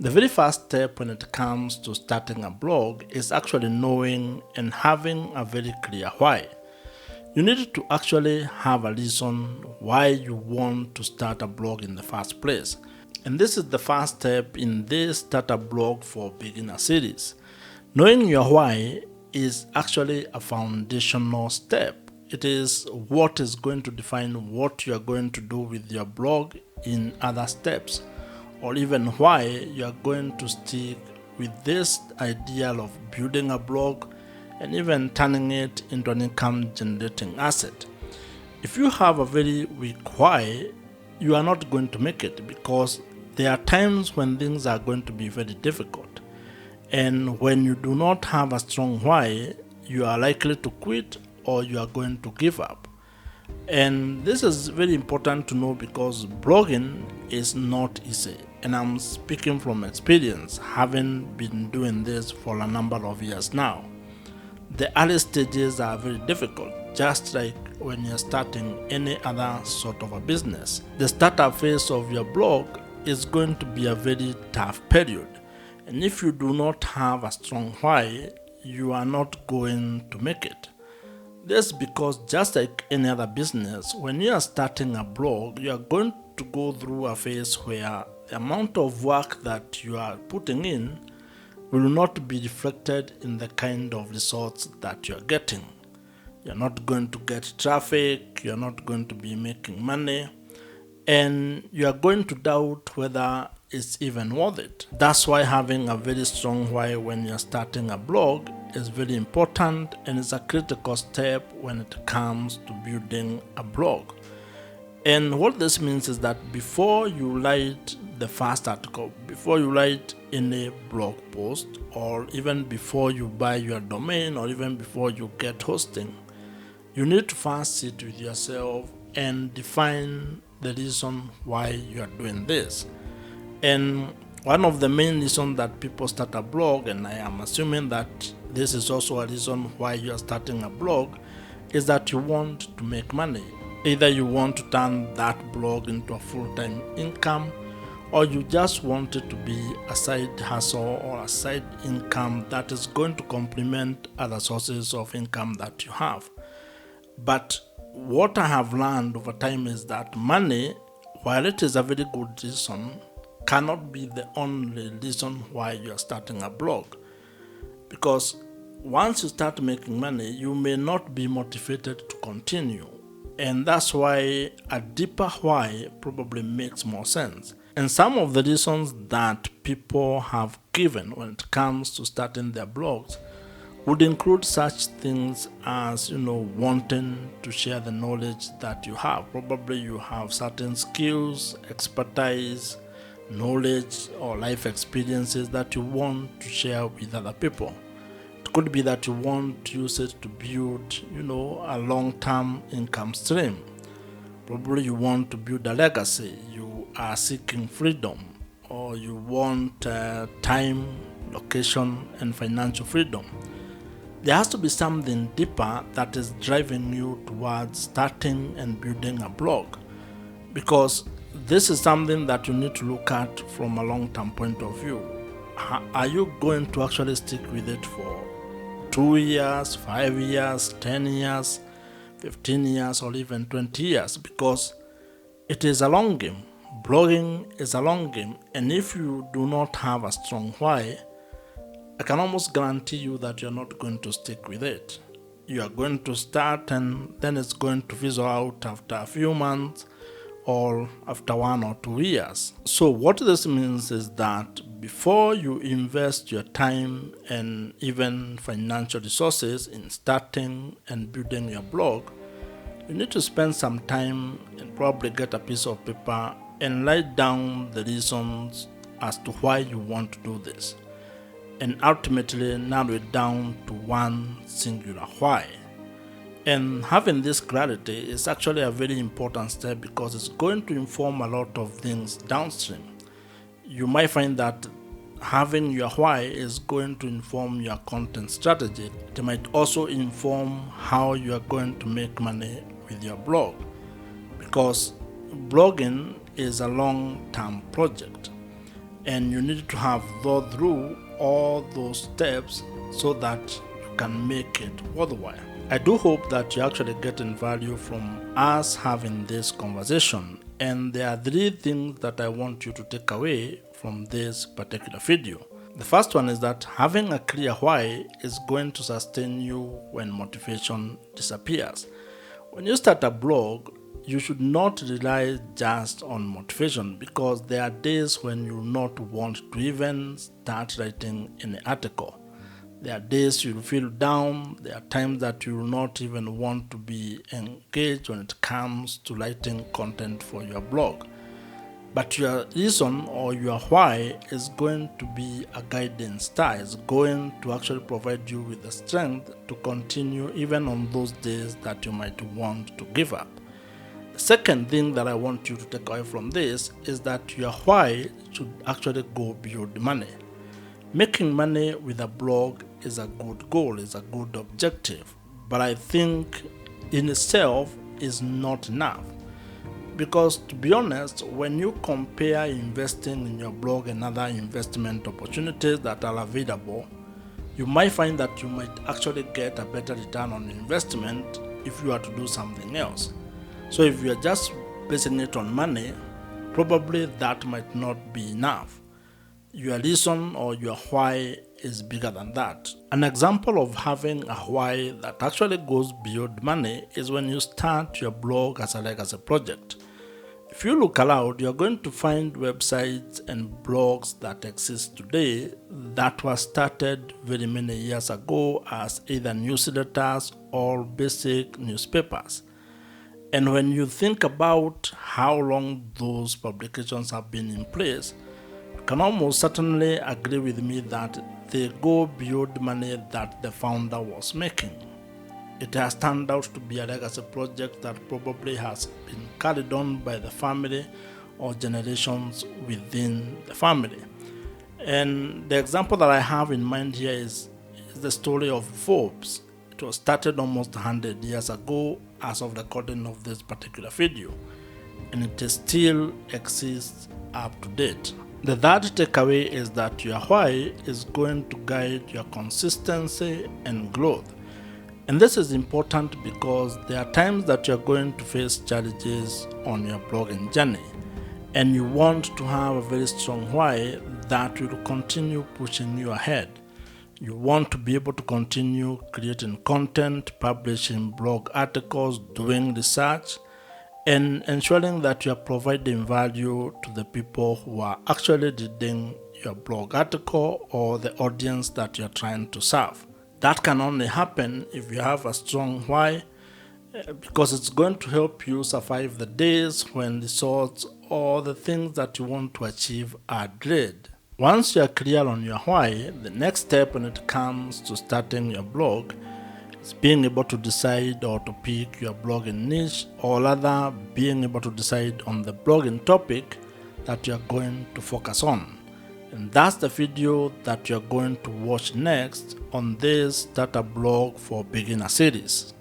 The very first step when it comes to starting a blog is actually knowing and having a very clear why. You need to actually have a reason why you want to start a blog in the first place. And this is the first step in this Start a Blog for Beginner series. Knowing your why is actually a foundational step. It is what is going to define what you are going to do with your blog in other steps, or even why you are going to stick with this ideal of building a blog and even turning it into an income generating asset. If you have a very weak why, you are not going to make it, because there are times when things are going to be very difficult. And when you do not have a strong why, you are likely to quit or you are going to give up. And this is very important to know, because blogging is not easy. And I'm speaking from experience, having been doing this for a number of years now. The early stages are very difficult, just like when you're starting any other sort of a business. The startup phase of your blog is going to be a very tough period. And if you do not have a strong why, you are not going to make it. This because, just like any other business, when you are starting a blog, you are going to go through a phase where the amount of work that you are putting in will not be reflected in the kind of results that you are getting. You're not going to get traffic, you're not going to be making money, and you are going to doubt whether it's even worth it. That's why having a very strong why when you're starting a blog is very important, and it's a critical step when it comes to building a blog. And what this means is that before you write the first article, before you write any blog post, or even before you buy your domain, or even before you get hosting, you need to first sit with yourself and define the reason why you are doing this. And one of the main reasons that people start a blog, and I am assuming that this is also a reason why you are starting a blog, is that you want to make money. Either you want to turn that blog into a full-time income, or you just want it to be a side hustle or a side income that is going to complement other sources of income that you have. But what I have learned over time is that money, while it is a very good reason, cannot be the only reason why you are starting a blog. Because once you start making money, you may not be motivated to continue. And that's why a deeper why probably makes more sense. And some of the reasons that people have given when it comes to starting their blogs would include such things as, wanting to share the knowledge that you have. Probably you have certain skills, expertise, knowledge, or life experiences that you want to share with other people. It could be that you want to use it to build, a long-term income stream. Probably you want to build a legacy. You are seeking freedom, or you want time, location, and financial freedom. There has to be something deeper that is driving you towards starting and building a blog, because this is something that you need to look at from a long-term point of view. Are you going to actually stick with it for 2 years, 5 years, 10 years, 15 years, or even 20 years? Because it is a long game. Blogging is a long game, and if you do not have a strong why, I can almost guarantee you that you're not going to stick with it. You are going to start, and then it's going to fizzle out after a few months or after 1 or 2 years. So what this means is that before you invest your time and even financial resources in starting and building your blog, you need to spend some time and probably get a piece of paper and write down the reasons as to why you want to do this, and ultimately narrow it down to one singular why. And having this clarity is actually a very important step, because it's going to inform a lot of things downstream. You might find that having your why is going to inform your content strategy. It might also inform how you are going to make money with your blog, because blogging is a long-term project. and you need to have thought through all those steps so that you can make it worthwhile. I do hope that you're actually getting value from us having this conversation, and there are 3 things that I want you to take away from this particular video. The first one is that having a clear why is going to sustain you when motivation disappears. When you start a blog, you should not rely just on motivation, because there are days when you will not want to even start writing any article. There are days you will feel down. There are times that you will not even want to be engaged when it comes to writing content for your blog. But your reason or your why is going to be a guiding star. It's going to actually provide you with the strength to continue even on those days that you might want to give up. The second thing that I want you to take away from this is that your why should actually go beyond money. Making money with a blog is a good goal, is a good objective, but I think in itself is not enough. Because to be honest, when you compare investing in your blog and other investment opportunities that are available, you might find that you might actually get a better return on investment if you are to do something else. So if you are just basing it on money, probably that might not be enough. Your reason or your why is bigger than that. An example of having a why that actually goes beyond money is when you start your blog as a legacy project. If you look around, you're going to find websites and blogs that exist today that were started very many years ago as either newsletters or basic newspapers. And when you think about how long those publications have been in place, you can almost certainly agree with me that they go beyond money that the founder was making. It has turned out to be a legacy project that probably has been carried on by the family or generations within the family. And the example that I have in mind here is the story of Forbes. It was started almost 100 years ago as of the recording of this particular video, and it still exists up to date. The third takeaway is that your why is going to guide your consistency and growth. And this is important because there are times that you're going to face challenges on your blogging journey, and you want to have a very strong why that will continue pushing you ahead. You want to be able to continue creating content, publishing blog articles, doing research, and ensuring that you are providing value to the people who are actually reading your blog article or the audience that you're trying to serve. That can only happen if you have a strong why, because it's going to help you survive the days when results or the things that you want to achieve are delayed. Once you are clear on your why, the next step when it comes to starting your blog is being able to decide or to pick your blogging niche, or rather being able to decide on the blogging topic that you are going to focus on. And that's the video that you're going to watch next on this Start a Blog for Beginner series.